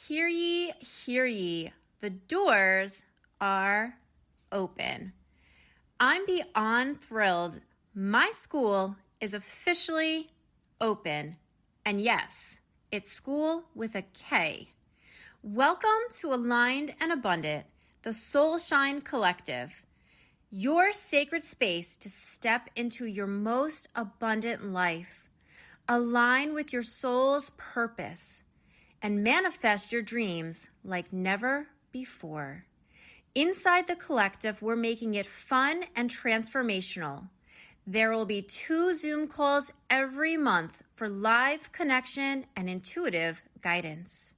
Hear ye, the doors are open. I'm beyond thrilled. My school is officially open. And yes, it's school with a K. Welcome to Aligned and Abundant, the Soul Shine Collective, your sacred space to step into your most abundant life, align with your soul's purpose, and manifest your dreams like never before. Inside the collective, we're making it fun and transformational. There will be 2 Zoom calls every month for live connection and intuitive guidance.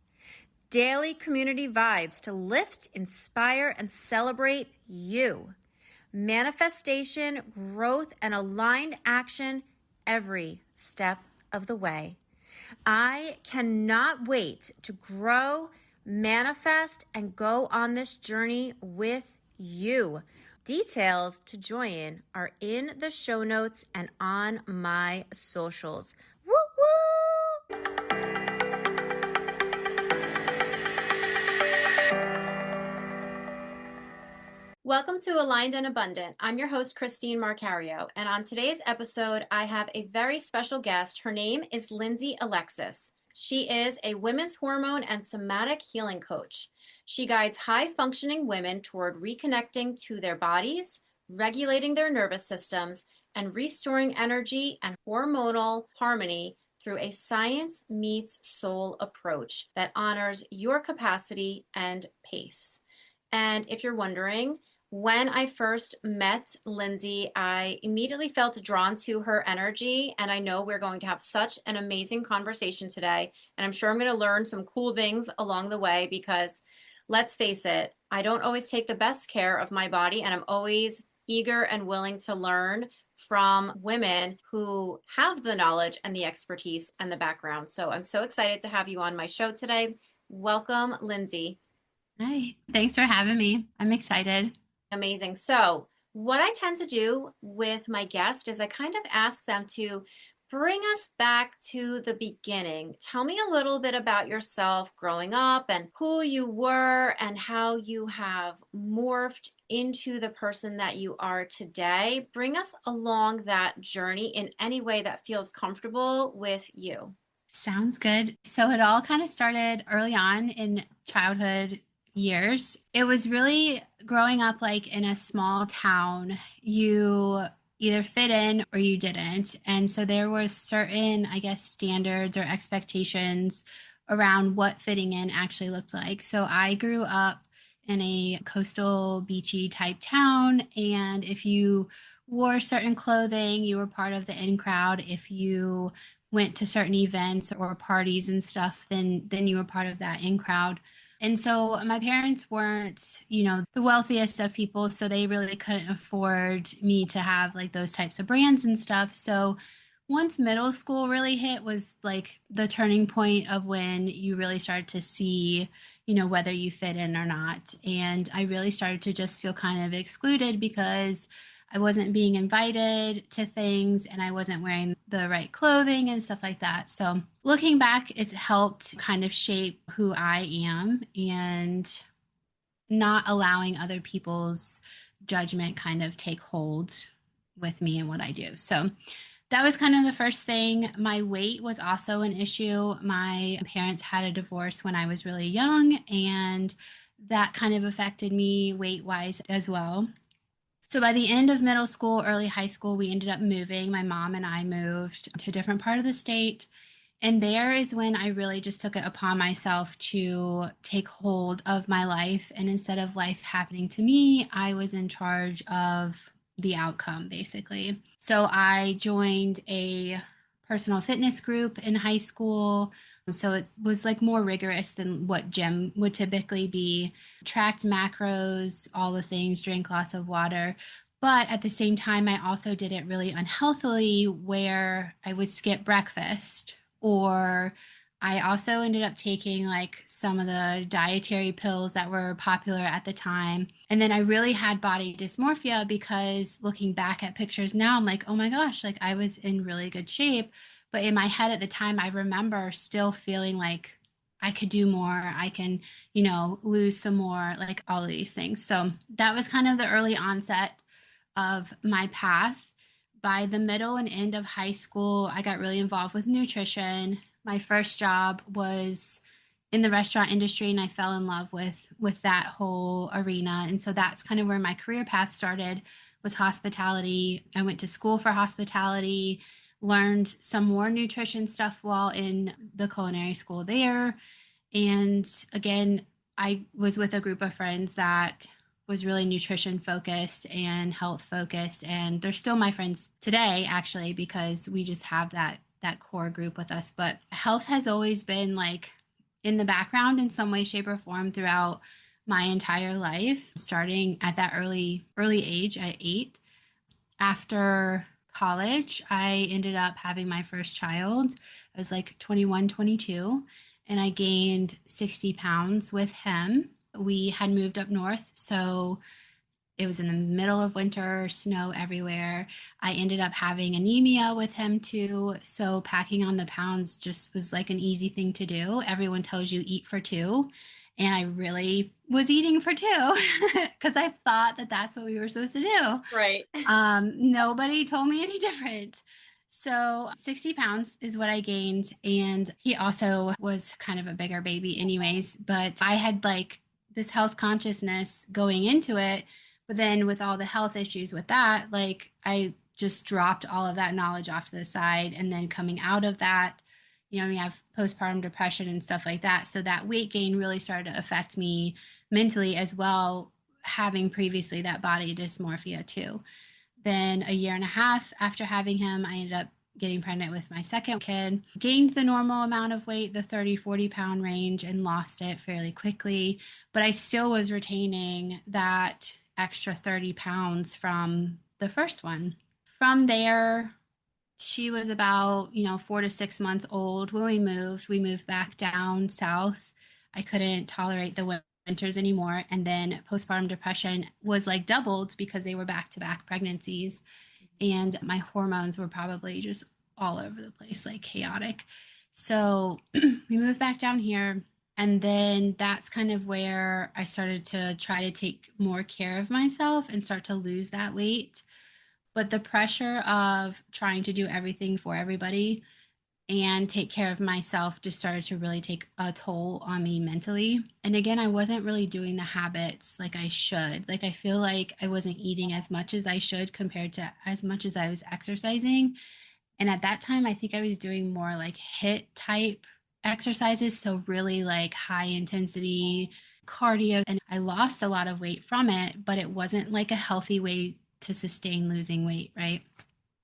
Daily community vibes to lift, inspire, and celebrate you. Manifestation, growth, and aligned action every step of the way. I cannot wait to grow, manifest, and go on this journey with you. Details to join are in the show notes and on my socials. Woo woo! Welcome to Aligned and Abundant. I'm your host, Christine Marcario, and on today's episode, I have a very special guest. Her name is Lindsey Alexis. She is a women's hormone and somatic healing coach. She guides high-functioning women toward reconnecting to their bodies, regulating their nervous systems, and restoring energy and hormonal harmony through a science meets soul approach that honors your capacity and pace. And if you're wondering, when I first met Lindsey, I immediately felt drawn to her energy, and I know we're going to have such an amazing conversation today, and I'm sure I'm going to learn some cool things along the way because, let's face it, I don't always take the best care of my body, and I'm always eager and willing to learn from women who have the knowledge and the expertise and the background. So I'm so excited to have you on my show today. Welcome, Lindsey. Hi, thanks for having me. I'm excited. Amazing. So what I tend to do with my guest is I kind of ask them to bring us back to the beginning. Tell me a little bit about yourself growing up and who you were and how you have morphed into the person that you are today. Bring us along that journey in any way that feels comfortable with you. Sounds good. So it all kind of started early on in childhood years. It was really growing up like in a small town. You either fit in or you didn't. And so there was certain, I guess, standards or expectations around what fitting in actually looked like. So I grew up in a coastal beachy type town. And if you wore certain clothing, you were part of the in crowd. If you went to certain events or parties and stuff, then you were part of that in crowd. And so my parents weren't, the wealthiest of people, so they really couldn't afford me to have like those types of brands and stuff. So once middle school really hit was like the turning point of when you really started to see, whether you fit in or not. And I really started to just feel kind of excluded because I wasn't being invited to things and I wasn't wearing the right clothing and stuff like that. So looking back, it's helped kind of shape who I am and not allowing other people's judgment kind of take hold with me and what I do. So that was kind of the first thing. My weight was also an issue. My parents had a divorce when I was really young, and that kind of affected me weight-wise as well. So by the end of middle school, early high school, we ended up moving. My mom and I moved to a different part of the state. And there is when I really just took it upon myself to take hold of my life. And instead of life happening to me, I was in charge of the outcome, basically. So I joined a personal fitness group in high school. So it was like more rigorous than what gym would typically be. Tracked macros, all the things, drink lots of water. But at the same time, I also did it really unhealthily where I would skip breakfast, or I also ended up taking like some of the dietary pills that were popular at the time. And then I really had body dysmorphia because looking back at pictures now, I'm like, oh my gosh, like I was in really good shape. But in my head at the time, I remember still feeling like I could do more. I can, lose some more, like all of these things. So that was kind of the early onset of my path. By the middle and end of high school, I got really involved with nutrition. My first job was in the restaurant industry, and I fell in love with that whole arena. And so that's kind of where my career path started, was hospitality. I went to school for hospitality, learned some more nutrition stuff while in the culinary school there. And again, I was with a group of friends that was really nutrition focused and health focused, and they're still my friends today actually, because we just have that core group with us. But health has always been like in the background in some way, shape, or form throughout my entire life, starting at that early age at 8. After college, I ended up having my first child. I was like 21, 22, and I gained 60 pounds with him. We had moved up north, so it was in the middle of winter, snow everywhere. I ended up having anemia with him too. So packing on the pounds just was like an easy thing to do. Everyone tells you eat for two. And I really was eating for two because I thought that that's what we were supposed to do. Right. Nobody told me any different. So 60 pounds is what I gained. And he also was kind of a bigger baby, anyways. But I had like this health consciousness going into it. But then with all the health issues with that, like I just dropped all of that knowledge off to the side. And then coming out of that, we have postpartum depression and stuff like that. So that weight gain really started to affect me mentally as well, having previously that body dysmorphia too. Then a year and a half after having him, I ended up getting pregnant with my second kid, gained the normal amount of weight, the 30, 40 pound range, and lost it fairly quickly. But I still was retaining that extra 30 pounds from the first one. From there, she was about 4 to 6 months old when we moved. We moved back down south. I couldn't tolerate the winters anymore, and then postpartum depression was like doubled because they were back to back pregnancies, and my hormones were probably just all over the place, like chaotic. So we moved back down here, and then that's kind of where I started to try to take more care of myself and start to lose that weight. But the pressure of trying to do everything for everybody and take care of myself just started to really take a toll on me mentally. And again, I wasn't really doing the habits like I should. Like I feel like I wasn't eating as much as I should compared to as much as I was exercising. And at that time, I think I was doing more like HIIT type exercises. So really like high intensity cardio. And I lost a lot of weight from it, but it wasn't like a healthy way to sustain losing weight, right?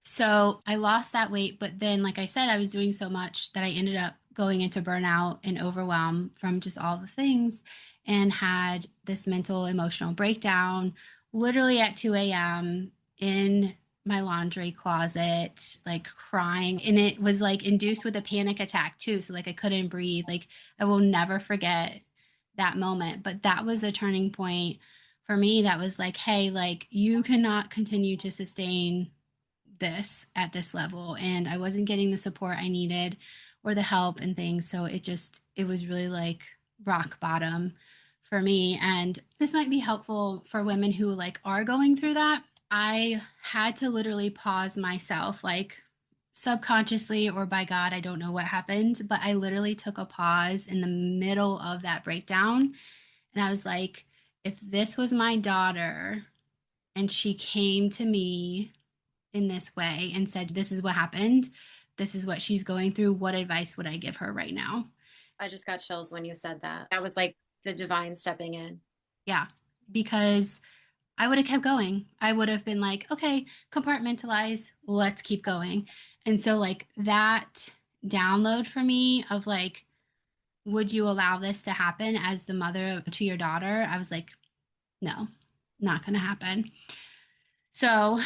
So I lost that weight, but then, like I said, I was doing so much that I ended up going into burnout and overwhelm from just all the things, and had this mental emotional breakdown literally at 2 a.m. in my laundry closet, like crying. And it was like induced with a panic attack too. So, like, I couldn't breathe. Like, I will never forget that moment. But that was a turning point for me. That was like, hey, like, you cannot continue to sustain this at this level. And I wasn't getting the support I needed or the help and things. So it was really like rock bottom for me. And this might be helpful for women who like are going through that. I had to literally pause myself, like subconsciously or by God, I don't know what happened, but I literally took a pause in the middle of that breakdown. And I was like, if this was my daughter and she came to me in this way and said, this is what happened, this is what she's going through, what advice would I give her right now? I just got chills when you said that. That was like the divine stepping in. Yeah, because I would have kept going. I would have been like, okay, compartmentalize, let's keep going. And so, like, that download for me of like, would you allow this to happen as the mother to your daughter? I was like, no, not going to happen. So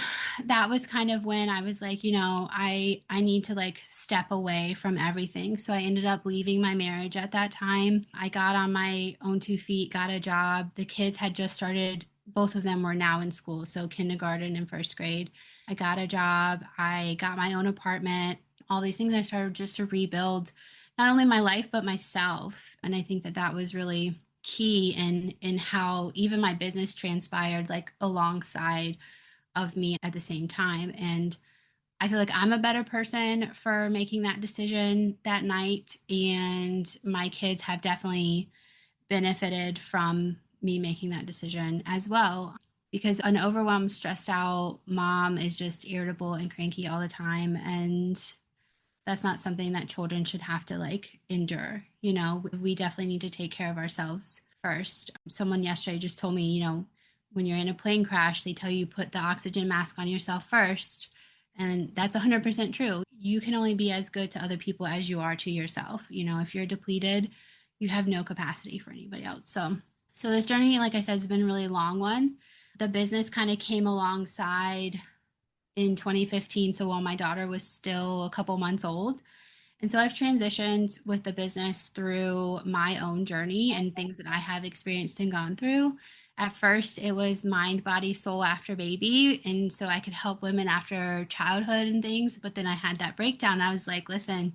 that was kind of when I was like, I need to like step away from everything. So I ended up leaving my marriage at that time. I got on my own 2 feet, got a job. The kids had just started, both of them were now in school, so kindergarten and first grade. I got a job, I got my own apartment, all these things. I started just to rebuild not only my life, but myself. And I think that that was really key in how even my business transpired like alongside of me at the same time. And I feel like I'm a better person for making that decision that night. And my kids have definitely benefited from me making that decision as well. Because an overwhelmed, stressed out mom is just irritable and cranky all the time. And that's not something that children should have to like endure. You know, we definitely need to take care of ourselves first. Someone yesterday just told me, when you're in a plane crash, they tell you put the oxygen mask on yourself first. And that's 100% true. You can only be as good to other people as you are to yourself. If you're depleted, you have no capacity for anybody else. So this journey, like I said, has been a really long one. The business kind of came alongside in 2015. So while my daughter was still a couple months old. And so I've transitioned with the business through my own journey and things that I have experienced and gone through. At first, it was mind, body, soul after baby. And so I could help women after childhood and things. But then I had that breakdown. I was like, listen,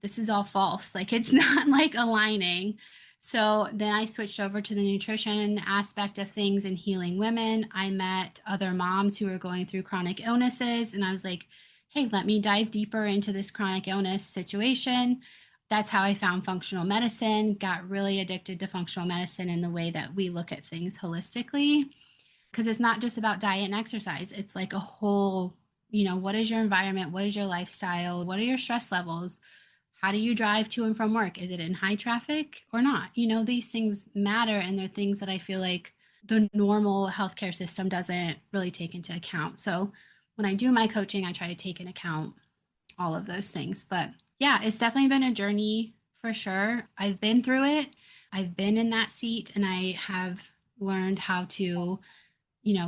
this is all false. Like it's not like aligning. So then I switched over to the nutrition aspect of things and healing women. I met other moms who were going through chronic illnesses, and I was like, hey, let me dive deeper into this chronic illness situation. That's how I found functional medicine, got really addicted to functional medicine and the way that we look at things holistically. Because it's not just about diet and exercise, it's like a whole, what is your environment? What is your lifestyle? What are your stress levels? How do you drive to and from work? Is it in high traffic or not? These things matter, and they're things that I feel like the normal healthcare system doesn't really take into account. So when I do my coaching, I try to take into account all of those things. But yeah, it's definitely been a journey for sure. I've been through it. I've been in that seat, and I have learned how to,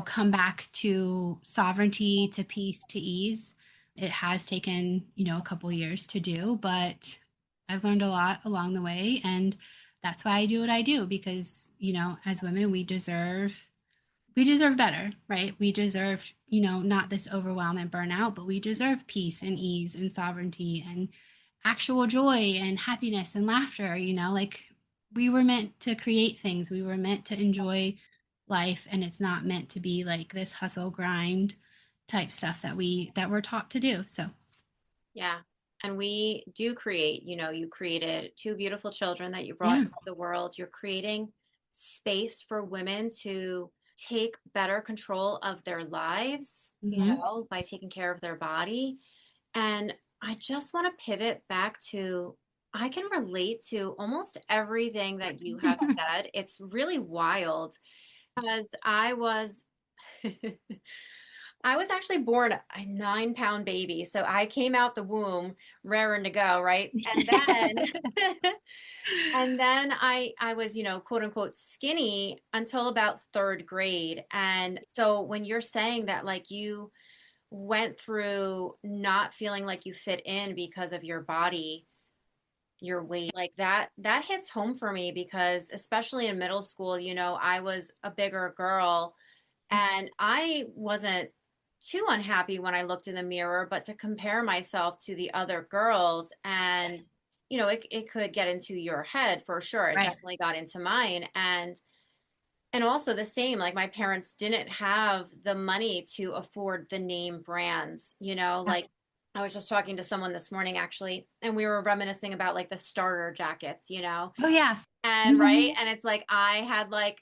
come back to sovereignty, to peace, to ease. It has taken, a couple years to do, but I've learned a lot along the way. And that's why I do what I do, because, as women, we deserve better, right? We deserve, not this overwhelm and burnout, but we deserve peace and ease and sovereignty and actual joy and happiness and laughter, like we were meant to create things. We were meant to enjoy life, and it's not meant to be like this hustle grind type stuff that we're taught to do. So, Yeah. And we do create, you created two beautiful children that you brought yeah. into the world. You're creating space for women to take better control of their lives, Hmm. by taking care of their body. And I just want to pivot back to I can relate to almost everything that you have said. It's really wild because I was actually born a 9 pound baby. So I came out the womb raring to go, right? And then I was, quote unquote skinny until about third grade. And so when you're saying that like you went through not feeling like you fit in because of your body, your weight, like that hits home for me because especially in middle school, I was a bigger girl and I wasn't too unhappy when I looked in the mirror, but to compare myself to the other girls and it could get into your head for sure. It Right. definitely got into mine. And also the same, like my parents didn't have the money to afford the name brands, Yeah. like I was just talking to someone this morning actually, and we were reminiscing about like the starter jackets. Oh, yeah. And right. Hmm. And it's like I had like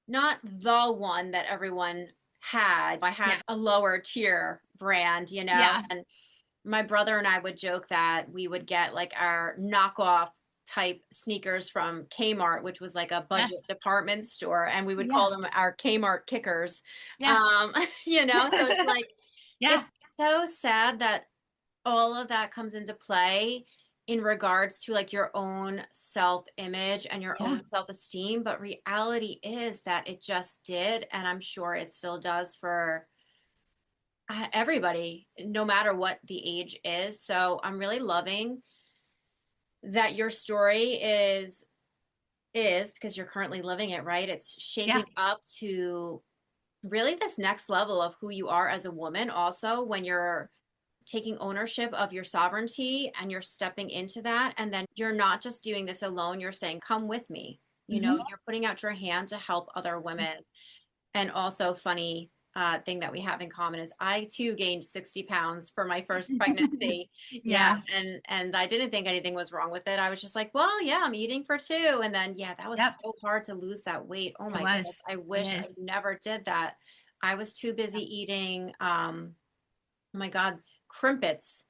not the one that everyone had. I Yeah. had a lower tier brand, Yeah. and my brother and I would joke that we would get like our knockoff type sneakers from Kmart, which was like a Yes. budget department store, and we would Yeah. call them our Kmart kickers. Yeah. So it's like Yeah. it's so sad that all of that comes into play in regards to like your own self-image and your Yeah. own self-esteem, but reality is that it just did, and I'm sure it still does for everybody, no matter what the age is. So I'm really loving that your story is because you're currently living it, right? It's Yeah. shaping up to really this next level of who you are as a woman also when you're taking ownership of your sovereignty and you're stepping into that. And then you're not just doing this alone. You're saying, come with me. You know, Mhm. you're putting out your hand to help other women. And also, funny thing that we have in common is I too gained 60 pounds for my first pregnancy. Yeah, Yeah. and I didn't think anything was wrong with it. I was just like, well, yeah, I'm eating for two. And then yeah, that was Yep. so hard to lose that weight. Oh It my goodness, was. I It wish I is. never did that. I was too busy Yep. eating oh my God, crimpets.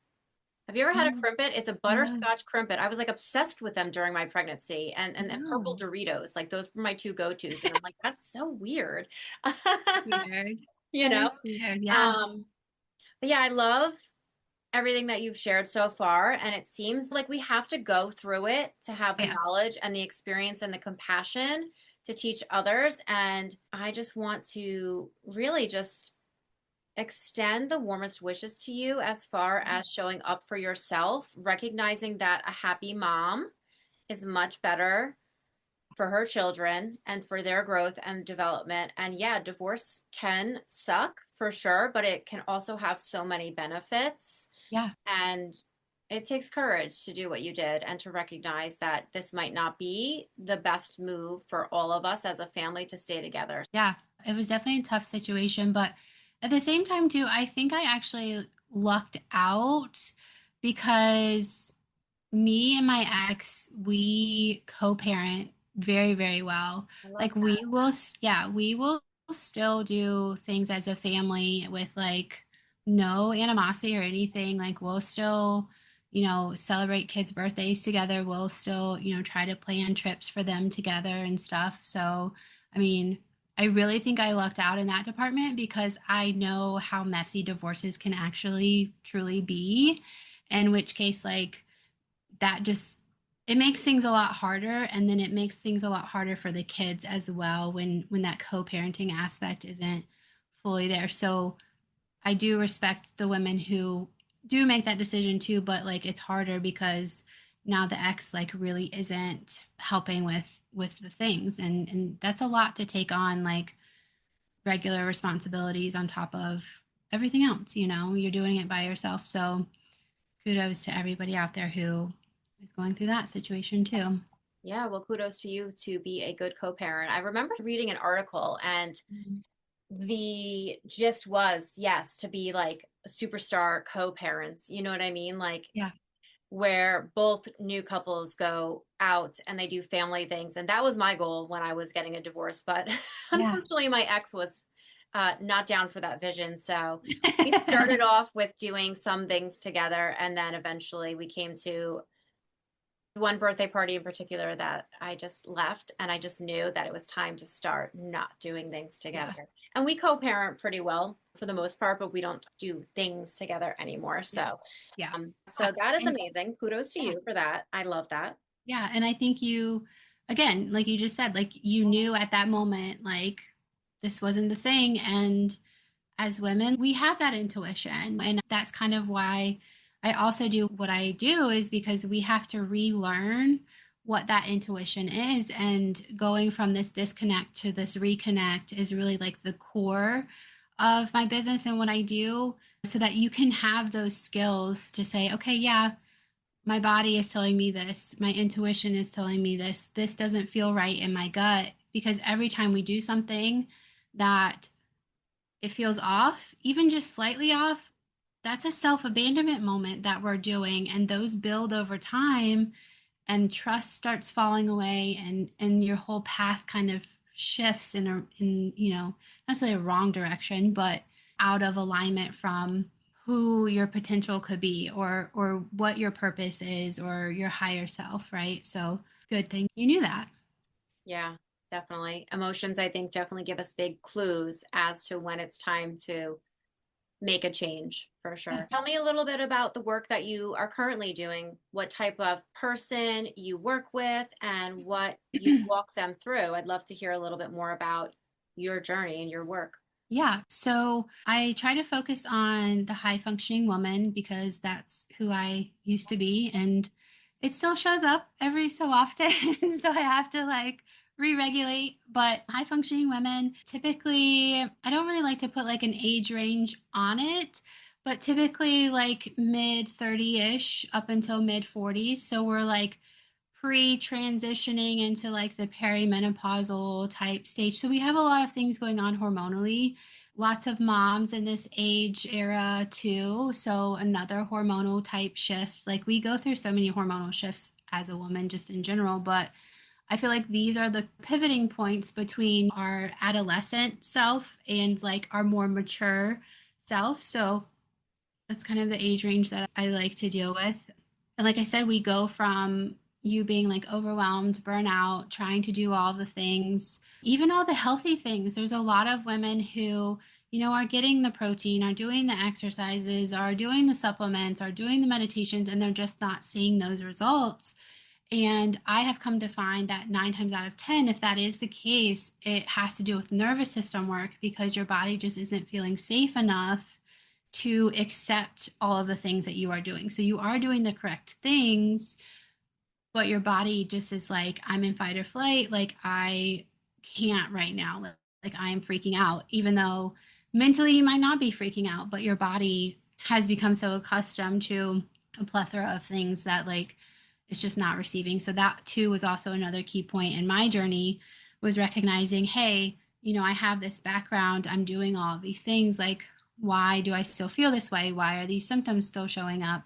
Have you ever had a Oh, crimpet? It's a no. butterscotch crimpet. I was like obsessed with them during my pregnancy, and purple No. Doritos. Like those were my two go-tos. And I'm like, that's so weird. Weird. You That know? is weird. Yeah. Um, but yeah, I love everything that you've shared so far. And it seems like we have to go through it to have the Yeah. knowledge and the experience and the compassion to teach others. And I just want to really just extend the warmest wishes to you as far Yeah. as showing up for yourself, recognizing that a happy mom is much better for her children and for their growth and development. And yeah, divorce can suck for sure, but it can also have so many benefits. Yeah. And it takes courage to do what you did and to recognize that this might not be the best move for all of us as a family to stay together. Yeah. It was definitely a tough situation, but at the same time too, I think I actually lucked out because me and my ex, we co-parent very, very well. I love Like yeah, we will still do things as a family with like no animosity or anything. Like we'll still, celebrate kids' birthdays together. We'll still, try to plan trips for them together and stuff. So, I mean, I really think I lucked out in that department because I know how messy divorces can actually truly be. In which case, like, that just it makes things a lot harder, and then it makes things a lot harder for the kids as well when that co-parenting aspect isn't fully there. So I do respect the women who do make that decision too, but like it's harder because now the ex like really isn't helping with the things, and that's a lot to take on, like regular responsibilities on top of everything else. You're doing it by yourself. So kudos to everybody out there who is going through that situation too. Yeah, well, kudos to you to be a good co-parent. I remember reading an article and Mhm. the gist was, yes, to be like superstar co-parents. You know what I mean? Like Yeah. where both new couples go out and they do family things. And that was my goal when I was getting a divorce. But Yeah. unfortunately, my ex was not down for that vision. So we started off with doing some things together. And then eventually we came to one birthday party in particular that I just left, and I just knew that it was time to start not doing things Yeah. together. And we co-parent pretty well for the most part, but we don't do things together anymore. Yeah. So, Yeah. so that is And amazing. Kudos to yeah. you for that. I love that. Yeah. And I think again, like you just said, like you knew at that moment, like this wasn't the thing. And as women, we have that intuition. And that's kind of why I also do what I do, is because we have to relearn what that intuition is. And going from this disconnect to this reconnect is really like the core of my business and what I do, so that you can have those skills to say, okay, yeah, my body is telling me this, my intuition is telling me this doesn't feel right in my gut. Because every time we do something that it feels off, even just slightly off, that's a self abandonment moment that we're doing. And those build over time, and trust starts falling away, and your whole path kind of shifts in not necessarily a wrong direction, but out of alignment from who your potential could be, or what your purpose is, or your higher self, right? So good thing you knew that. Yeah, definitely. Emotions, I think, definitely give us big clues as to when it's time to make a change for Yeah. sure. Tell me a little bit about the work that you are currently doing, what type of person you work with, and what you walk them through. I'd love to hear a little bit more about your journey and your work. Yeah. So I try to focus on the high functioning woman because that's who I used to be. And it still shows up every so often. So I have to like re-regulate. But high functioning women, typically, I don't really like to put like an age range on it, but typically like mid 30-ish up until mid 40s. So we're like pre-transitioning into like the perimenopausal type stage. So we have a lot of things going on hormonally. Lots of moms in this age era too. So another hormonal type shift. Like we go through so many hormonal shifts as a woman just in general, but I feel like these are the pivoting points between our adolescent self and like our more mature self. So that's kind of the age range that I like to deal with. And like I said, we go from you being like overwhelmed, burnout, trying to do all the things, even all the healthy things. There's a lot of women who, are getting the protein, are doing the exercises, are doing the supplements, are doing the meditations, and they're just not seeing those results. And I have come to find that 9 times out of 10, if that is the case, it has to do with nervous system work because your body just isn't feeling safe enough to accept all of the things that you are doing. So you are doing the correct things, but your body just is like, I'm in fight or flight. Like, I can't right now. Like I am freaking out, even though mentally you might not be freaking out, but your body has become so accustomed to a plethora of things that like it's just not receiving. So that too was also another key point in my journey was recognizing, hey, I have this background, I'm doing all of these things. Like, why do I still feel this way? Why are these symptoms still showing up?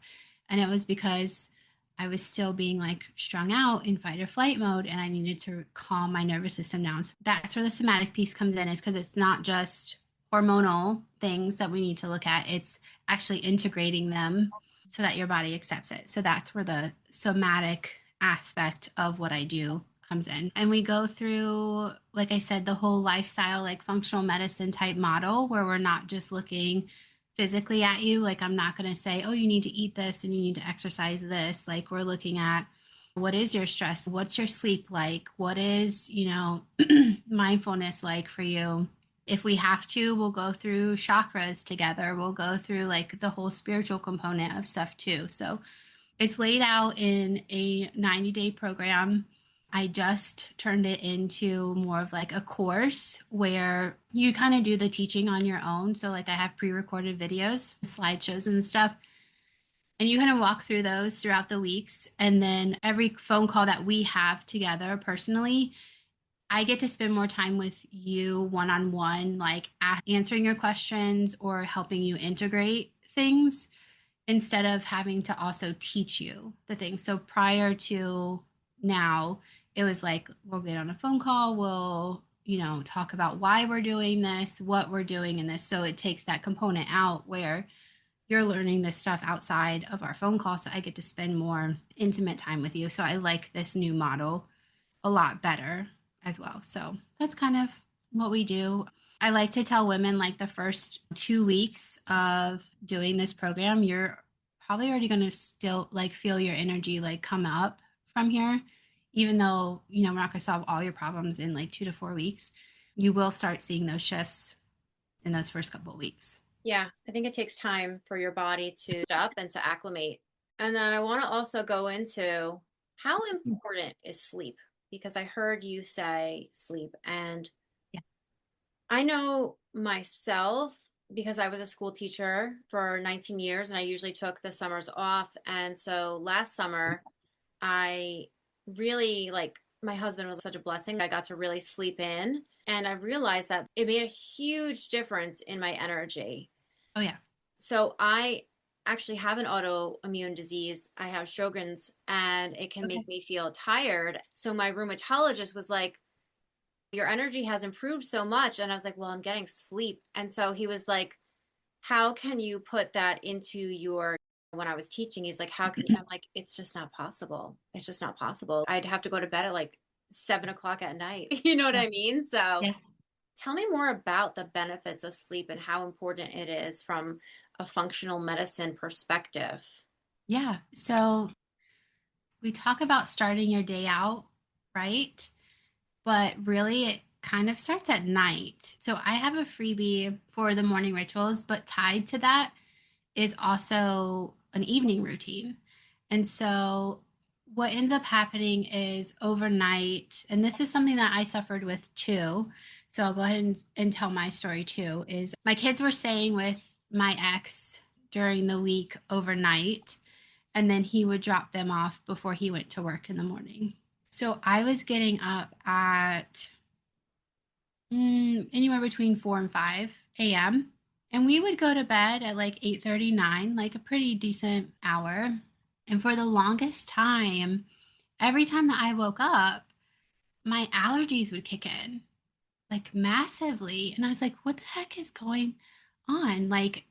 And it was because I was still being like strung out in fight or flight mode and I needed to calm my nervous system down. So that's where the somatic piece comes in, is because it's not just hormonal things that we need to look at, it's actually integrating them so that your body accepts it. So that's where the somatic aspect of what I do comes in. And we go through, like I said, the whole lifestyle, like functional medicine type model where we're not just looking physically at you. Like, I'm not going to say, oh, you need to eat this and you need to exercise this. Like, we're looking at what is your stress? What's your sleep like? What is, mindfulness like for you? If we have to, we'll go through chakras together. We'll go through like the whole spiritual component of stuff too. So it's laid out in a 90-day program. I just turned it into more of like a course where you kind of do the teaching on your own. So like I have pre-recorded videos, slideshows and stuff. And you kind of walk through those throughout the weeks. And then every phone call that we have together personally, I get to spend more time with you one-on-one, like answering your questions or helping you integrate things instead of having to also teach you the things. So prior to now, it was like we'll get on a phone call, we'll, talk about why we're doing this, what we're doing in this. So it takes that component out where you're learning this stuff outside of our phone call. So I get to spend more intimate time with you. So I like this new model a lot better as well. So that's kind of what we do. I like to tell women like the first 2 weeks of doing this program, you're probably already going to still like feel your energy like come up from here, even though, we're not going to solve all your problems in like 2 to 4 weeks. You will start seeing those shifts in those first couple of weeks. Yeah, I think it takes time for your body to up and to acclimate. And then I want to also go into how important is sleep? Because I heard you say sleep. And Yeah. I know myself because I was a school teacher for 19 years and I usually took the summers off. And so last summer, I really like my husband was such a blessing. I got to really sleep in and I realized that it made a huge difference in my energy. Oh, yeah. So I actually have an autoimmune disease. I have Sjogren's and it can Okay. make me feel tired. So my rheumatologist was like, your energy has improved so much. And I was like, well, I'm getting sleep. And so he was like, how can you put that into your, when I was teaching, he's like, how can you, I'm like, it's just not possible. It's just not possible. I'd have to go to bed at like 7 o'clock at night. You know what Yeah. I mean? So Yeah. tell me more about the benefits of sleep and how important it is from a functional medicine perspective. Yeah. So we talk about starting your day out, right? But really it kind of starts at night. So I have a freebie for the morning rituals, but tied to that is also an evening routine. And so what ends up happening is overnight, and this is something that I suffered with too. So I'll go ahead and tell my story too, is my kids were staying with my ex during the week overnight, and then he would drop them off before he went to work in the morning. So I was getting up at anywhere between 4 and 5 a.m. And we would go to bed at like 8:39, like a pretty decent hour. And for the longest time, every time that I woke up, my allergies would kick in like massively. And I was like, what the heck is going on? Like,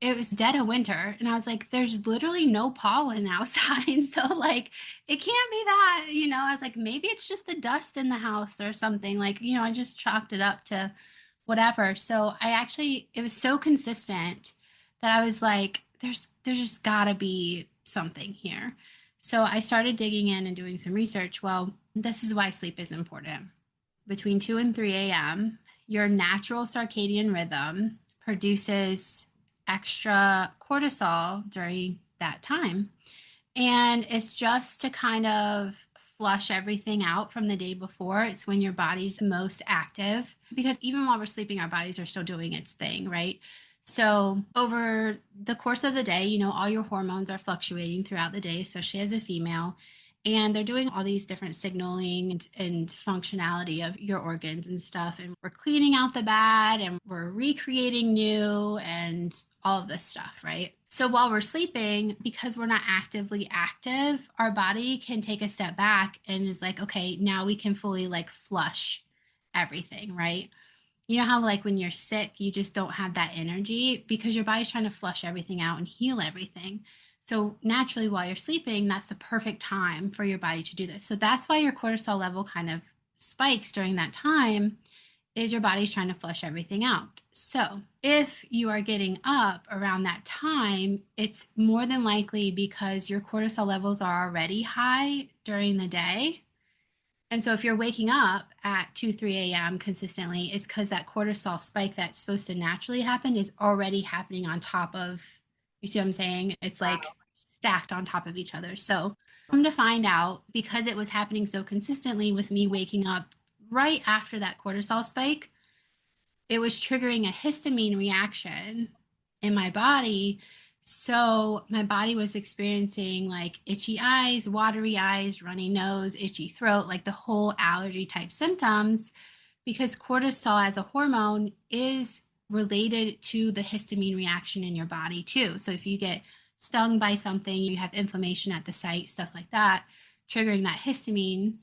it was dead of winter. And I was like, there's literally no pollen outside. So, like, it can't be that, I was like, maybe it's just the dust in the house or something. Like, I just chalked it up to whatever. So it was so consistent that I was like, there's just gotta be something here. So I started digging in and doing some research. Well, this is why sleep is important. Between 2 and 3 a.m., your natural circadian rhythm produces extra cortisol during that time. And it's just to kind of flush everything out from the day before. It's when your body's most active, because even while we're sleeping, our bodies are still doing its thing, right? So over the course of the day, all your hormones are fluctuating throughout the day, especially as a female. And they're doing all these different signaling and functionality of your organs and stuff. And we're cleaning out the bad and we're recreating new and all of this stuff, right? So while we're sleeping, because we're not actively active, our body can take a step back and is like, okay, now we can fully like flush everything, right? You know how like when you're sick, you just don't have that energy because your body's trying to flush everything out and heal everything. So naturally, while you're sleeping, that's the perfect time for your body to do this. So that's why your cortisol level kind of spikes during that time, is your body's trying to flush everything out. So if you are getting up around that time, it's more than likely because your cortisol levels are already high during the day. And so if you're waking up at 2, 3 a.m. consistently, it's because that cortisol spike that's supposed to naturally happen is already happening on top of, you see what I'm saying? It's like stacked on top of each other. So come to find out, because it was happening so consistently with me waking up right after that cortisol spike, it was triggering a histamine reaction in my body. So my body was experiencing like itchy eyes, watery eyes, runny nose, itchy throat, like the whole allergy type symptoms, because cortisol as a hormone is related to the histamine reaction in your body too. So if you get stung by something, you have inflammation at the site, stuff like that, triggering that histamine,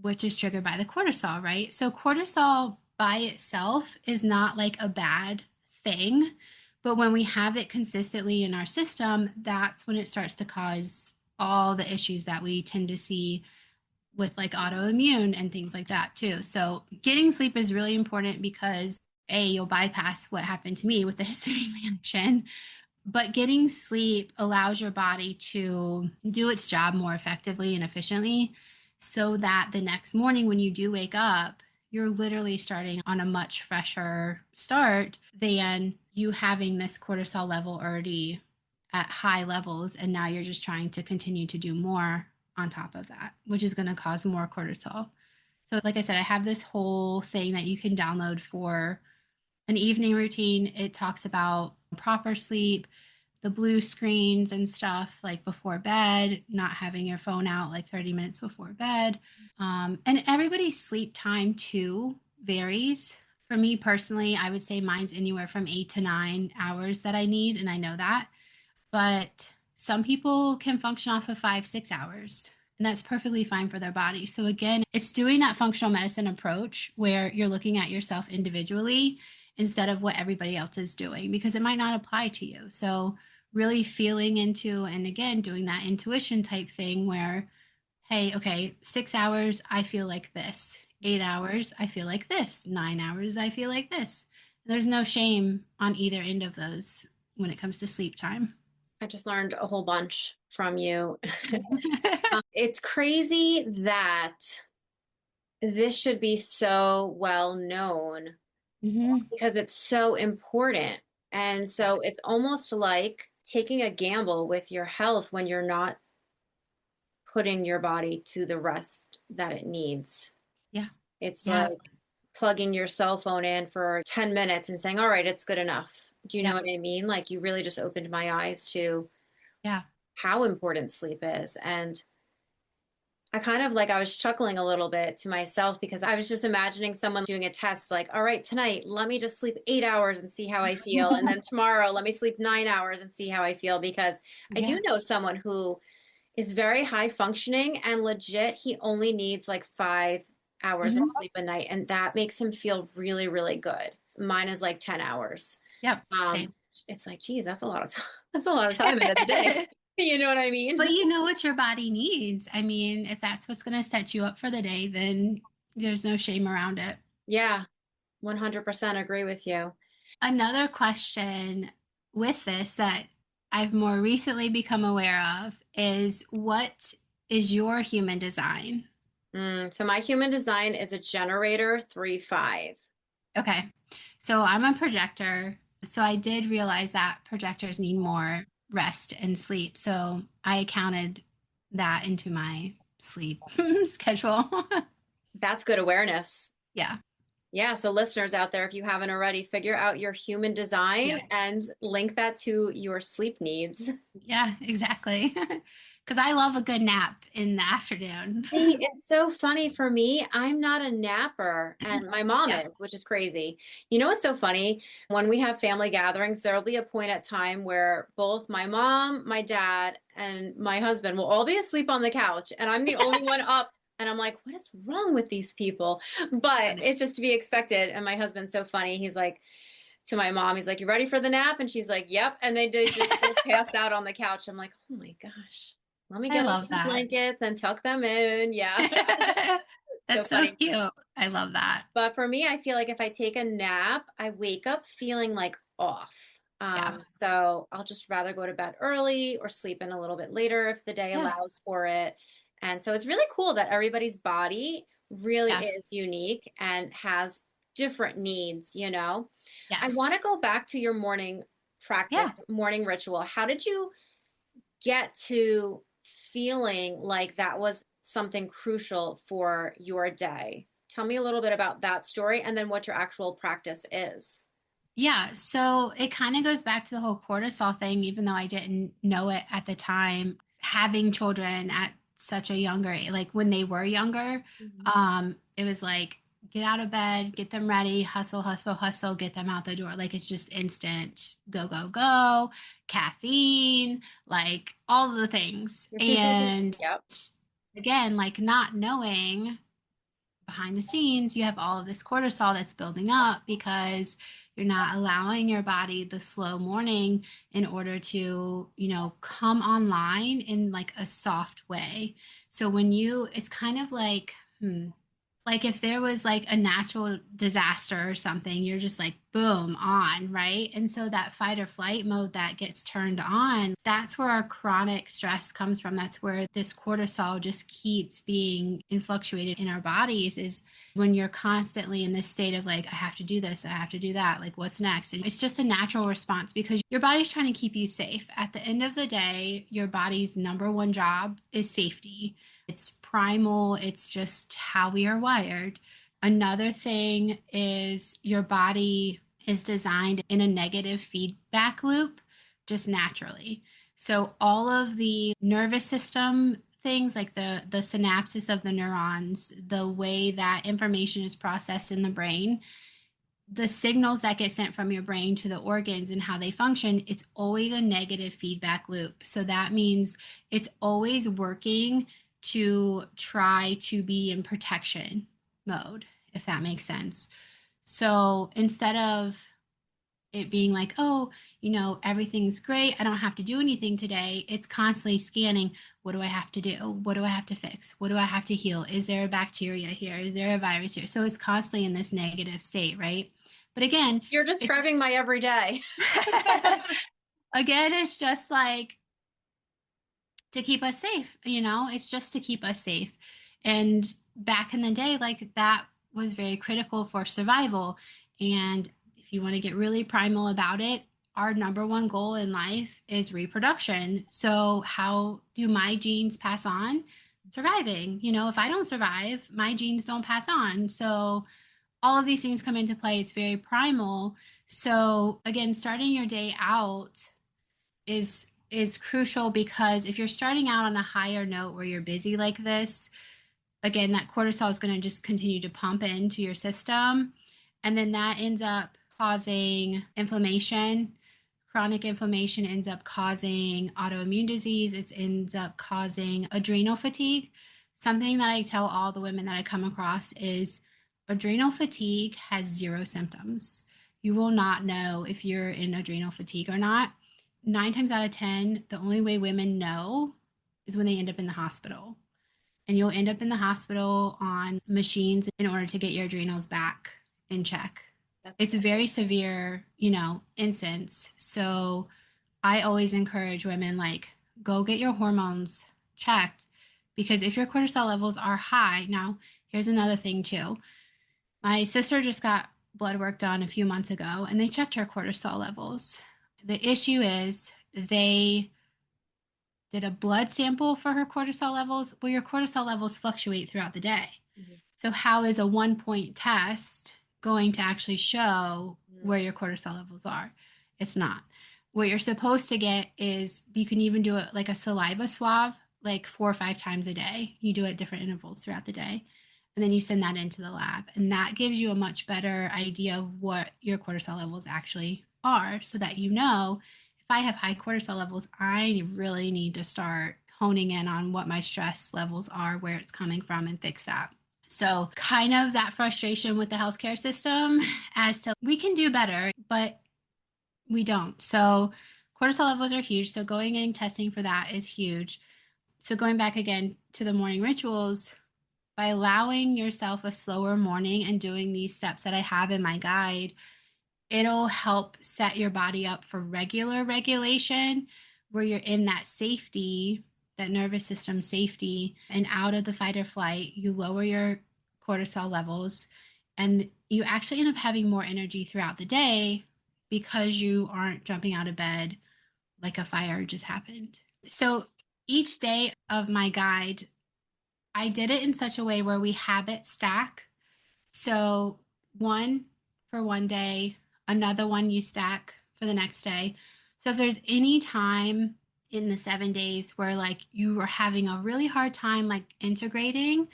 which is triggered by the cortisol, right? So cortisol by itself is not like a bad thing. But when we have it consistently in our system, that's when it starts to cause all the issues that we tend to see with like autoimmune and things like that too. So getting sleep is really important because you'll bypass what happened to me with the histamine reaction. But getting sleep allows your body to do its job more effectively and efficiently, so that the next morning when you do wake up, you're literally starting on a much fresher start than you having this cortisol level already at high levels. And now you're just trying to continue to do more on top of that, which is going to cause more cortisol. So, like I said, I have this whole thing that you can download for an evening routine. It talks about proper sleep, the blue screens and stuff like before bed, not having your phone out like 30 minutes before bed. And everybody's sleep time too varies. For me personally, I would say mine's anywhere from 8 to 9 hours that I need, and I know that. But some people can function off of 5, 6 hours, and that's perfectly fine for their body. So again, it's doing that functional medicine approach where you're looking at yourself individually instead of what everybody else is doing, because it might not apply to you. So really feeling into, and again, doing that intuition type thing where, hey, okay, 6 hours, I feel like this. 8 hours, I feel like this. 9 hours, I feel like this. There's no shame on either end of those when it comes to sleep time. I just learned a whole bunch from you. It's crazy that this should be so well known because it's so important. And so it's almost like taking a gamble with your health when you're not putting your body to the rest that it needs. Yeah. It's Yeah. like plugging your cell phone in for 10 minutes and saying, all right, it's good enough. Do you know Yep. what I mean? Like you really just opened my eyes to Yeah. how important sleep is. And I kind of like, I was chuckling a little bit to myself because I was just imagining someone doing a test like, all right, tonight, let me just sleep 8 hours and see how I feel. And then tomorrow, let me sleep 9 hours and see how I feel. Because I do Yeah. know someone who is very high functioning and legit, he only needs like 5 hours of Mhm. sleep a night. And that makes him feel really, really good. Mine is like 10 hours. Yep. Um, Same. it's like, geez, that's a lot of time. That's a lot of time in the day. You know what I mean? But you know what your body needs. I mean, if that's what's going to set you up for the day, then there's no shame around it. Yeah, 100% agree with you. Another question with this that I've more recently become aware of is what is your human design? So my human design is a generator 3-5. Okay. So I'm a projector. So I did realize that projectors need more rest and sleep. So I counted that into my sleep schedule. That's good awareness. Yeah. Yeah, so listeners out there, if you haven't already, figure out your human design Yeah. and link that to your sleep needs. Yeah, exactly. Because I love a good nap in the afternoon. See, it's so funny for me. I'm not a napper, and my mom Yeah. is, which is crazy. You know what's so funny? When we have family gatherings, there'll be a point at time where both my mom, my dad, and my husband will all be asleep on the couch, and I'm the only one up. And I'm like, what is wrong with these people? But Funny. it's just to be expected. And my husband's so funny. He's like, to my mom, he's like, you ready for the nap? And she's like, yep. And they did just both passed out on the couch. I'm like, oh my gosh. Let me I get love the that. blankets and tuck them in. Yeah. So That's so funny. cute. I love that. But for me, I feel like if I take a nap, I wake up feeling like off. Yeah. So I'll just rather go to bed early or sleep in a little bit later if the day Yeah. allows for it. And so it's really cool that everybody's body really Yeah. is unique and has different needs, you know? I Yes. want to go back to your morning practice, Yeah. morning ritual. How did you get to feeling like that was something crucial for your day? Tell me a little bit about that story and then what your actual practice is. Yeah, so it kind of goes back to the whole cortisol thing, even though I didn't know it at the time. Having children at such a younger age, like when they were younger, Mhm. it was like get out of bed, get them ready, hustle, hustle, hustle, get them out the door. Like it's just instant, go, go, go, caffeine, like all the things. And Yep. again, like not knowing behind the scenes, you have all of this cortisol that's building up because you're not allowing your body the slow morning in order to, come online in like a soft way. So when it's kind of like if there was like a natural disaster or something, you're just like boom on, right? And so that fight or flight mode that gets turned on, that's where our chronic stress comes from. That's where this cortisol just keeps being influctuated in our bodies, is when you're constantly in this state of like, I have to do this, I have to do that, like what's next? And it's just a natural response because your body's trying to keep you safe. At the end of the day, your body's number one job is safety. It's primal, it's just how we are wired. Another thing is your body is designed in a negative feedback loop just naturally. So all of the nervous system things like the synapses of the neurons, the way that information is processed in the brain, the signals that get sent from your brain to the organs and how they function, it's always a negative feedback loop. So that means it's always working to try to be in protection mode, if that makes sense. So instead of it being like, oh, everything's great, I don't have to do anything today, it's constantly scanning. What do I have to do? What do I have to fix? What do I have to heal? Is there a bacteria here? Is there a virus here? So it's constantly in this negative state, right? But again, You're it's just describing my everyday. again, it's just like to keep us safe, it's just to keep us safe. And back in the day, like that was very critical for survival. And if you want to get really primal about it, our number one goal in life is reproduction. So how do my genes pass on? Surviving. If I don't survive, my genes don't pass on. So all of these things come into play. It's very primal. So again, starting your day out is crucial, because if you're starting out on a higher note where you're busy like this, again, that cortisol is going to just continue to pump into your system. And then that ends up causing inflammation. Chronic inflammation ends up causing autoimmune disease. It ends up causing adrenal fatigue. Something that I tell all the women that I come across is adrenal fatigue has zero symptoms. You will not know if you're in adrenal fatigue or not. 9 times out of 10, the only way women know is when they end up in the hospital. And you'll end up in the hospital on machines in order to get your adrenals back in check. It's a very severe, instance. So I always encourage women, like, go get your hormones checked, because if your cortisol levels are high, now here's another thing too. My sister just got blood work done a few months ago, and they checked her cortisol levels. The issue is they did a blood sample for her cortisol levels. Well, your cortisol levels fluctuate throughout the day. Mm-hmm. So how is a 1-point test going to actually show where your cortisol levels are? It's not. What you're supposed to get is, you can even do it like a saliva swab, like 4 or 5 times a day. You do it at different intervals throughout the day. And then you send that into the lab. And that gives you a much better idea of what your cortisol levels actually are, so that if I have high cortisol levels, I really need to start honing in on what my stress levels are, where it's coming from, and fix that. So kind of that frustration with the healthcare system as to, we can do better, but we don't. So cortisol levels are huge. So going in and testing for that is huge. So going back again to the morning rituals, by allowing yourself a slower morning and doing these steps that I have in my guide, it'll help set your body up for regular regulation, where you're in that safety, that nervous system safety, and out of the fight or flight. You lower your cortisol levels, and you actually end up having more energy throughout the day, because you aren't jumping out of bed like a fire just happened. So each day of my guide, I did it in such a way where we habit stack. So one for one day, another one you stack for the next day. So if there's any time in the 7 days where, like, you were having a really hard time like integrating,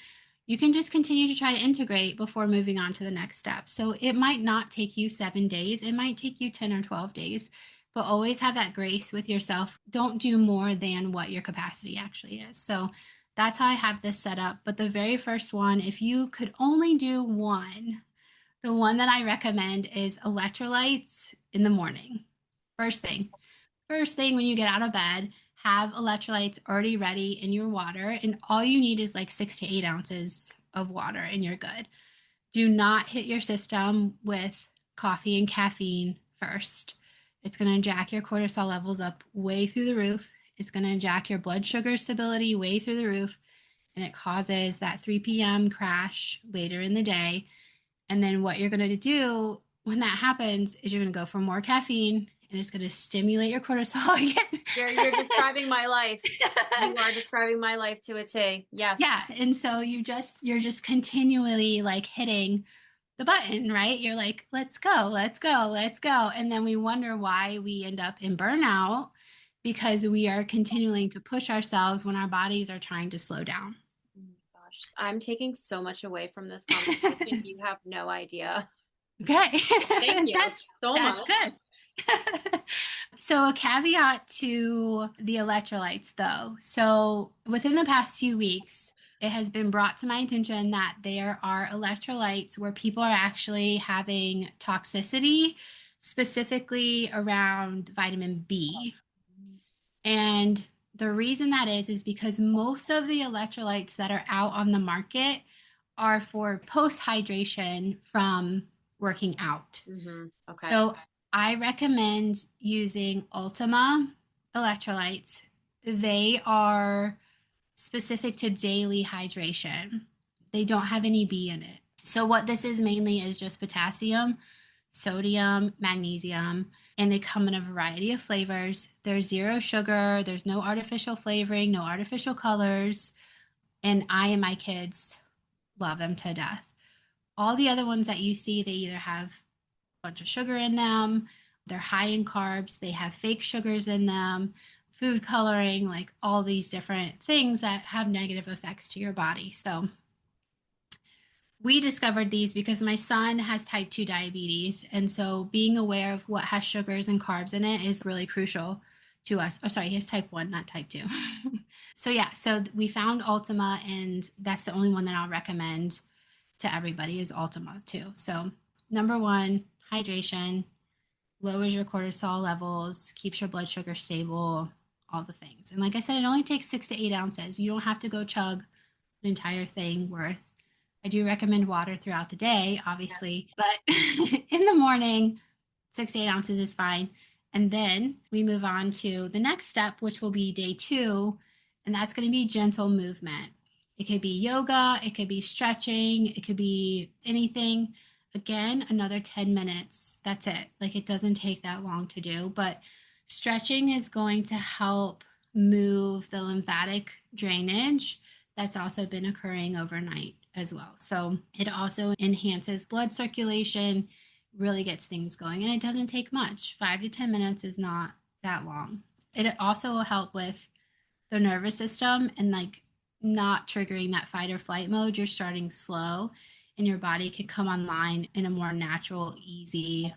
you can just continue to try to integrate before moving on to the next step. So it might not take you 7 days, it might take you 10 or 12 days, but always have that grace with yourself. Don't do more than what your capacity actually is. So that's how I have this set up. But the very first one, if you could only do one, the one that I recommend is electrolytes in the morning. First thing when you get out of bed, have electrolytes already ready in your water. And all you need is like 6 to 8 ounces of water, and you're good. Do not hit your system with coffee and caffeine first. It's going to jack your cortisol levels up way through the roof. It's going to jack your blood sugar stability way through the roof, and it causes that 3 p.m. crash later in the day. And then what you're going to do when that happens is you're going to go for more caffeine, and it's going to stimulate your cortisol again. You're describing my life. You are describing my life to a T. Yes. Yeah. And so you're just continually like hitting the button, right? You're like, let's go, let's go, let's go. And then we wonder why we end up in burnout, because we are continuing to push ourselves when our bodies are trying to slow down. Oh my gosh, I'm taking so much away from this conversation. You have no idea. Okay. Thank you That's much. Good. So a caveat to the electrolytes though. So within the past few weeks, it has been brought to my attention that there are electrolytes where people are actually having toxicity, specifically around vitamin B. And the reason that is because most of the electrolytes that are out on the market are for post hydration from working out. Mm-hmm. Okay. So I recommend using Ultima electrolytes. They are specific to daily hydration. They don't have any B in it. So what this is mainly is just potassium, sodium, magnesium, and they come in a variety of flavors. There's 0 sugar, there's no artificial flavoring, no artificial colors, and I and my kids love them to death. All the other ones that you see, they either have a bunch of sugar in them, they're high in carbs, they have fake sugars in them, food coloring, like all these different things that have negative effects to your body. So we discovered these because my son has type 2 diabetes. And so being aware of what has sugars and carbs in it is really crucial to us. Oh, sorry, he has type 1, not type 2. So, yeah, so we found Ultima, and that's the only one that I'll recommend to everybody is Ultima too. So, number one, hydration, lowers your cortisol levels, keeps your blood sugar stable, all the things. And like I said, it only takes 6 to 8 ounces. You don't have to go chug an entire thing worth. I do recommend water throughout the day, obviously, but in the morning, 6 to 8 ounces is fine. And then we move on to the next step, which will be day 2, and that's going to be gentle movement. It could be yoga, it could be stretching, it could be anything. Again, another 10 minutes. That's it. Like it doesn't take that long to do, but stretching is going to help move the lymphatic drainage that's also been occurring overnight as well. So it also enhances blood circulation, really gets things going, and it doesn't take much. 5 to 10 minutes is not that long. It also will help with the nervous system and like not triggering that fight or flight mode. You're starting slow and your body can come online in a more natural, easy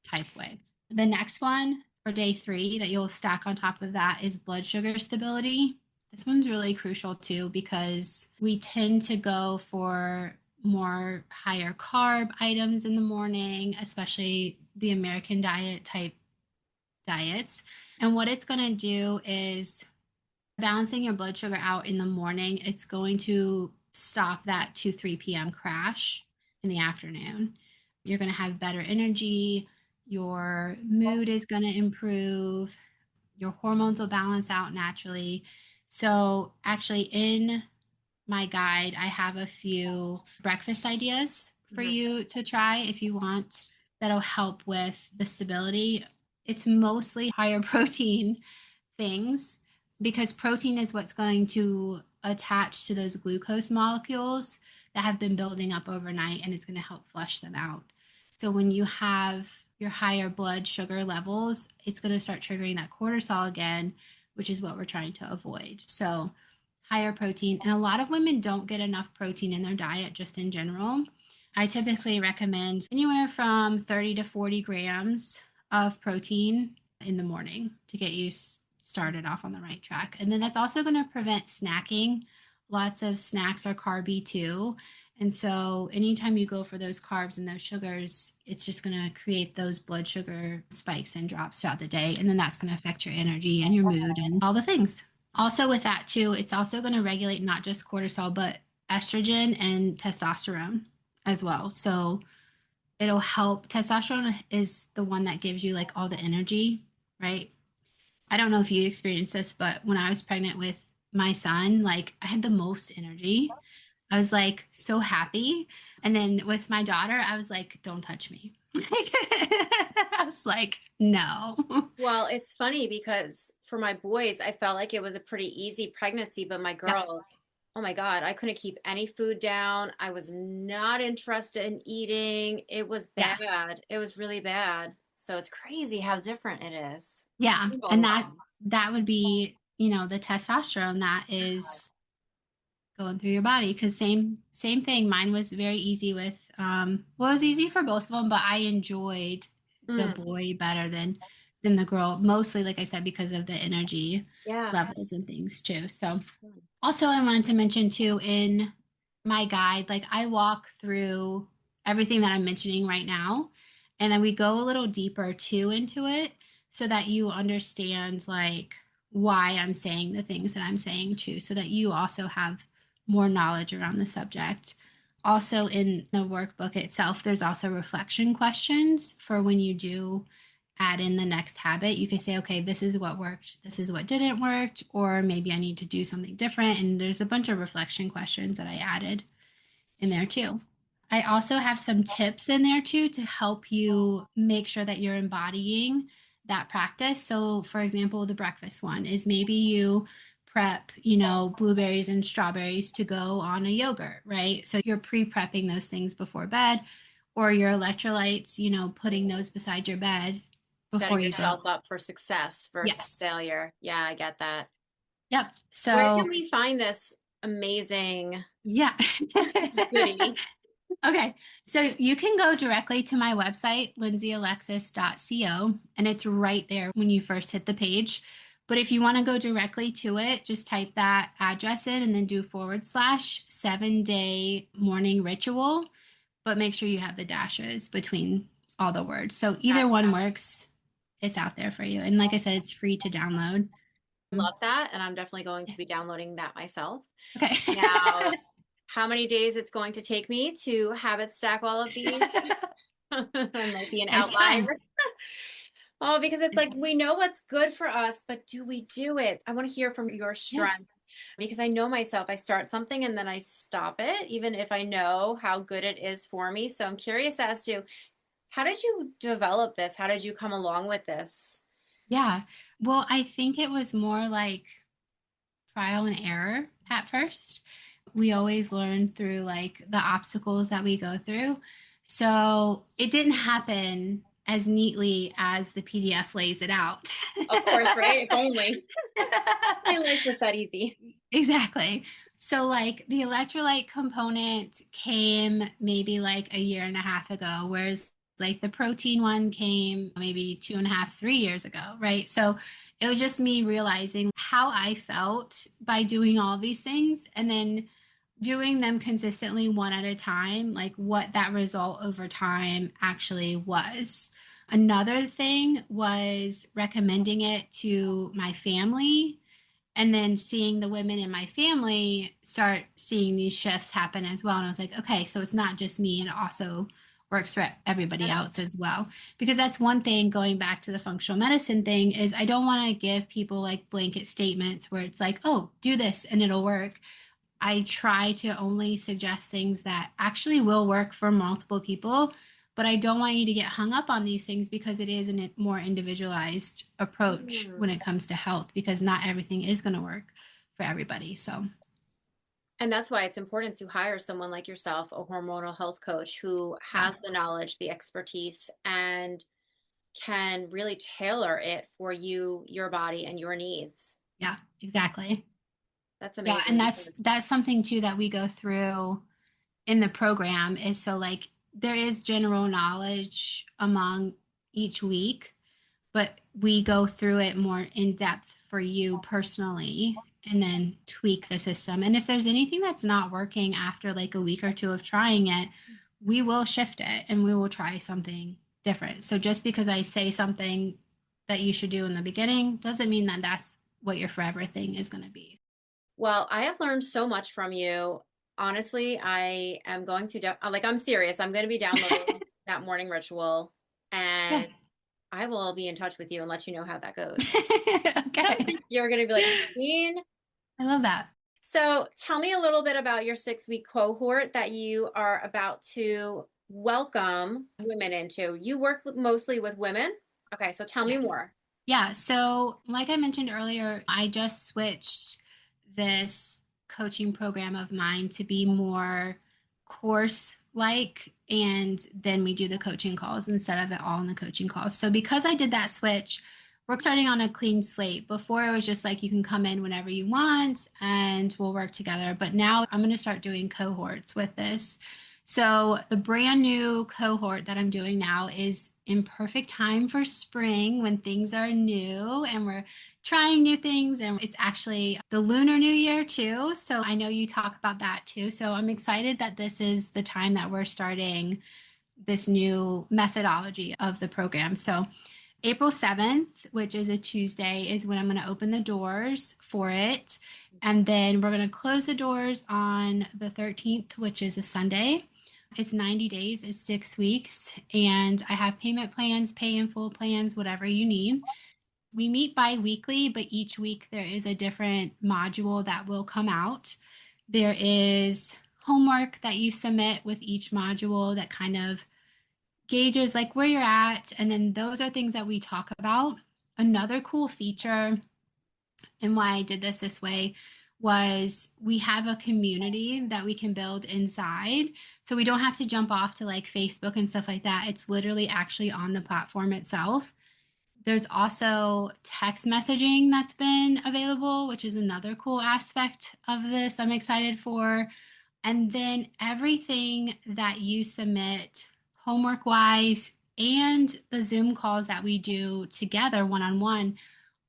type way. The next one for day 3 that you'll stack on top of that is blood sugar stability. This one's really crucial too because we tend to go for more higher carb items in the morning, especially the American diet type diets. And what it's going to do is balancing your blood sugar out in the morning. It's going to stop that 2-3 p.m. crash in the afternoon. You're going to have better energy. Your mood is going to improve. Your hormones will balance out naturally. So, actually, in my guide, I have a few breakfast ideas for you to try if you want that'll help with the stability. It's mostly higher protein things because protein is what's going to attach to those glucose molecules that have been building up overnight, and it's going to help flush them out. So when you have your higher blood sugar levels, it's going to start triggering that cortisol again, which is what we're trying to avoid. So higher protein, and a lot of women don't get enough protein in their diet just in general. I typically recommend anywhere from 30 to 40 grams of protein in the morning to get you started off on the right track. And then that's also going to prevent snacking. Lots of snacks are carby too. And so anytime you go for those carbs and those sugars, it's just going to create those blood sugar spikes and drops throughout the day. And then that's going to affect your energy and your mood and all the things. Also with that too, it's also going to regulate not just cortisol, but estrogen and testosterone as well. So it'll help. Testosterone is the one that gives you like all the energy, right? I don't know if you experienced this, but when I was pregnant with my son, like I had the most energy. I was like so happy. And then with my daughter, I was like, don't touch me. I was like, no. Well, it's funny because for my boys, I felt like it was a pretty easy pregnancy, but my Yeah. girl, oh my God, I couldn't keep any food down. I was not interested in eating. It was Yeah. bad. It was really bad. So it's crazy how different it is. Yeah. Both And moms. that would be, the testosterone that is going through your body. Because same thing. Mine was very easy with well, it was easy for both of them, but I enjoyed the Mm, boy better than the girl, mostly like I said, because of the energy yeah. levels and things too. So also I wanted to mention too in my guide, like I walk through everything that I'm mentioning right now, and then we go a little deeper too into it so that you understand like why I'm saying the things that I'm saying too, so that you also have more knowledge around the subject. Also, in the workbook itself, there's also reflection questions for when you do add in the next habit. You could say, okay, this is what worked, this is what didn't work, or maybe I need to do something different. And there's a bunch of reflection questions that I added in there too. I also have some tips in there too to help you make sure that you're embodying that practice. So, for example, the breakfast one is maybe you prep, blueberries and strawberries to go on a yogurt, right? So you're pre-prepping those things before bed, or your electrolytes, putting those beside your bed before Setting you go. yourself up for success versus Yes. failure. Yeah, I get that. Yep. Where So, can we find this amazing yeah. goodie? Okay. So you can go directly to my website, lindseyalexis.co, and it's right there when you first hit the page. But if you want to go directly to it, just type that address in and then do /7-day morning ritual. But make sure you have the dashes between all the words. So either one works. It's out there for you. And like I said, it's free to download. Love that. And I'm definitely going to be downloading that myself. Okay. Now, how many days it's going to take me to habit stack all of these? I might be an It's outlier. fine. Oh, because it's like we know what's good for us, but do we do it? I want to hear from your Yeah. strength because I know myself. I start something and then I stop it, even if I know how good it is for me. So I'm curious as to how did you develop this? How did you come along with this? Yeah. Well, I think it was more like trial and error at first. We always learn through like the obstacles that we go through. So it didn't happen as neatly as the PDF lays it out. Of course, right? If only my life was that easy. Exactly. So, like, the electrolyte component came maybe like a year and a half ago, whereas like the protein one came maybe 2.5, 3 years ago, right? So, it was just me realizing how I felt by doing all these things and then doing them consistently one at a time, like what that result over time actually was. Another thing was recommending it to my family and then seeing the women in my family start seeing these shifts happen as well. And I was like, okay, so it's not just me, it also works for everybody else as well. Because that's one thing, going back to the functional medicine thing, is I don't want to give people like blanket statements where it's like, oh, do this and it'll work. I try to only suggest things that actually will work for multiple people, but I don't want you to get hung up on these things because it is a more individualized approach when Mm. it comes to health, because not everything is going to work for everybody. So, And that's why it's important to hire someone like yourself, a hormonal health coach who yeah, has the knowledge, the expertise, and can really tailor it for you, your body, and your needs. yeah, exactly. That's Yeah, and amazing that's because that's something too that we go through in the program is so like there is general knowledge among each week, but we go through it more in depth for you personally and then tweak the system. And if there's anything that's not working after like a week or two of trying it, we will shift it and we will try something different. So just because I say something that you should do in the beginning doesn't mean that that's what your forever thing is going to be. well, I have learned so much from you. Honestly, I am going to, like, I'm serious. I'm going to be downloading that morning ritual Yeah. and I will be in touch with you and let you know how that goes. Okay. You're going to be like, Christine. I love that. So tell me a little bit about your 6 week cohort that you are about to welcome women into. You work mostly with women. Okay, so tell me Yes. more. Yeah. So, like I mentioned earlier, I just switched this coaching program of mine to be more course like, and then we do the coaching calls instead of it all in the coaching calls. So, because I did that switch, we're starting on a clean slate. Before it was just like you can come in whenever you want and we'll work together. But now I'm going to start doing cohorts with this. So the brand new cohort that I'm doing now is in perfect time for spring when things are new and we're trying new things. And it's actually the Lunar New Year too. So I know you talk about that too. So I'm excited that this is the time that we're starting this new methodology of the program. So April 7th, which is a Tuesday, is when I'm going to open the doors for it. And then we're going to close the doors on the 13th, which is a Sunday. It's 90 days, it's 6 weeks, and I have payment plans, pay in full plans, whatever you need. We meet bi-weekly, but each week there is a different module that will come out. There is homework that you submit with each module that kind of gauges like where you're at. And then those are things that we talk about. Another cool feature And why I did this way was we have a community that we can build inside. So we don't have to jump off to like Facebook and stuff like that. It's literally actually on the platform itself. There's also text messaging that's been available, which is another cool aspect of this I'm excited for. And then everything that you submit homework wise and the Zoom calls that we do together one on one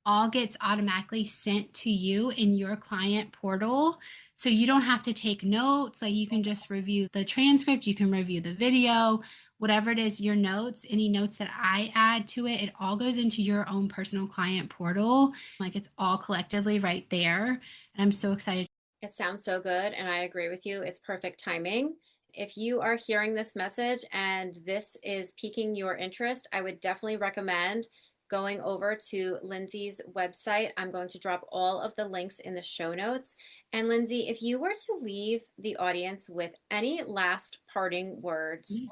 all gets automatically sent to you in your client portal. So you don't have to take notes. Like you can just review the transcript, you can review the video, whatever it is, your notes, any notes that I add to it, it all goes into your own personal client portal. Like it's all collectively right there. And I'm so excited. It sounds so good, and I agree with you. It's perfect timing. If you are hearing this message and this is piquing your interest, I would definitely recommend going over to Lindsey's website. I'm going to drop all of the links in the show notes. And Lindsey, if you were to leave the audience with any last parting words,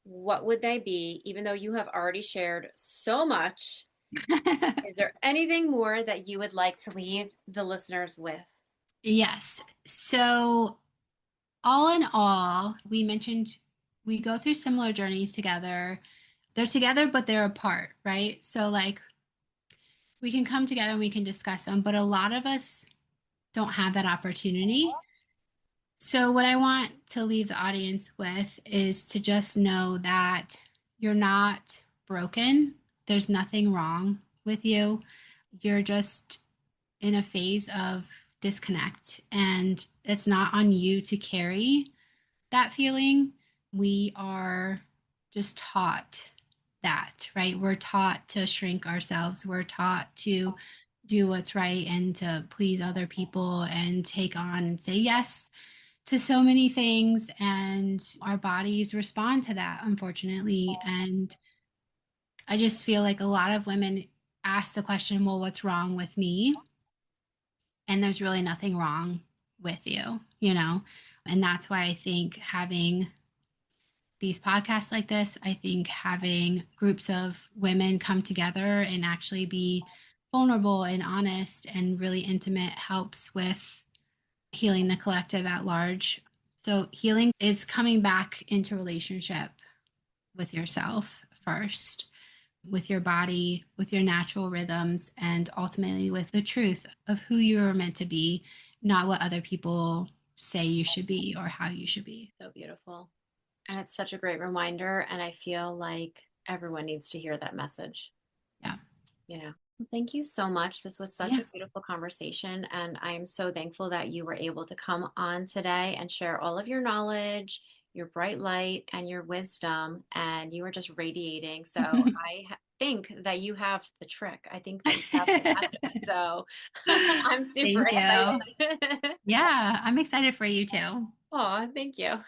what would they be? Even though you have already shared so much, is there anything more that you would like to leave the listeners with? Yes. So, all in all, we mentioned we go through similar journeys together. They're together, but they're apart, right? So, like, we can come together and we can discuss them, but a lot of us don't have that opportunity. So, what I want to leave the audience with is to just know that you're not broken. There's nothing wrong with you. You're just in a phase of disconnect, and it's not on you to carry that feeling. We are just taught that, right? We're taught to shrink ourselves. We're taught to do what's right and to please other people and take on and say yes to so many things. And our bodies respond to that, unfortunately. And I just feel like a lot of women ask the question, well, what's wrong with me? And there's really nothing wrong with you, you know? And that's why I think having these podcasts like this, I think having groups of women come together and actually be vulnerable and honest and really intimate helps with healing the collective at large. So, healing is coming back into relationship with yourself first, with your body, with your natural rhythms, and ultimately with the truth of who you're meant to be, not what other people say you should be or how you should be. So beautiful. And it's such a great reminder. And I feel like everyone needs to hear that message. Yeah. Yeah. Thank you so much. This was such a Yes. beautiful conversation. And I am so thankful that you were able to come on today and share all of your knowledge, your bright light, and your wisdom. And you were just radiating. So think that you have the trick. I think that you have the method. So I'm super Thank you. excited. Yeah, I'm excited for you too. Oh, thank you.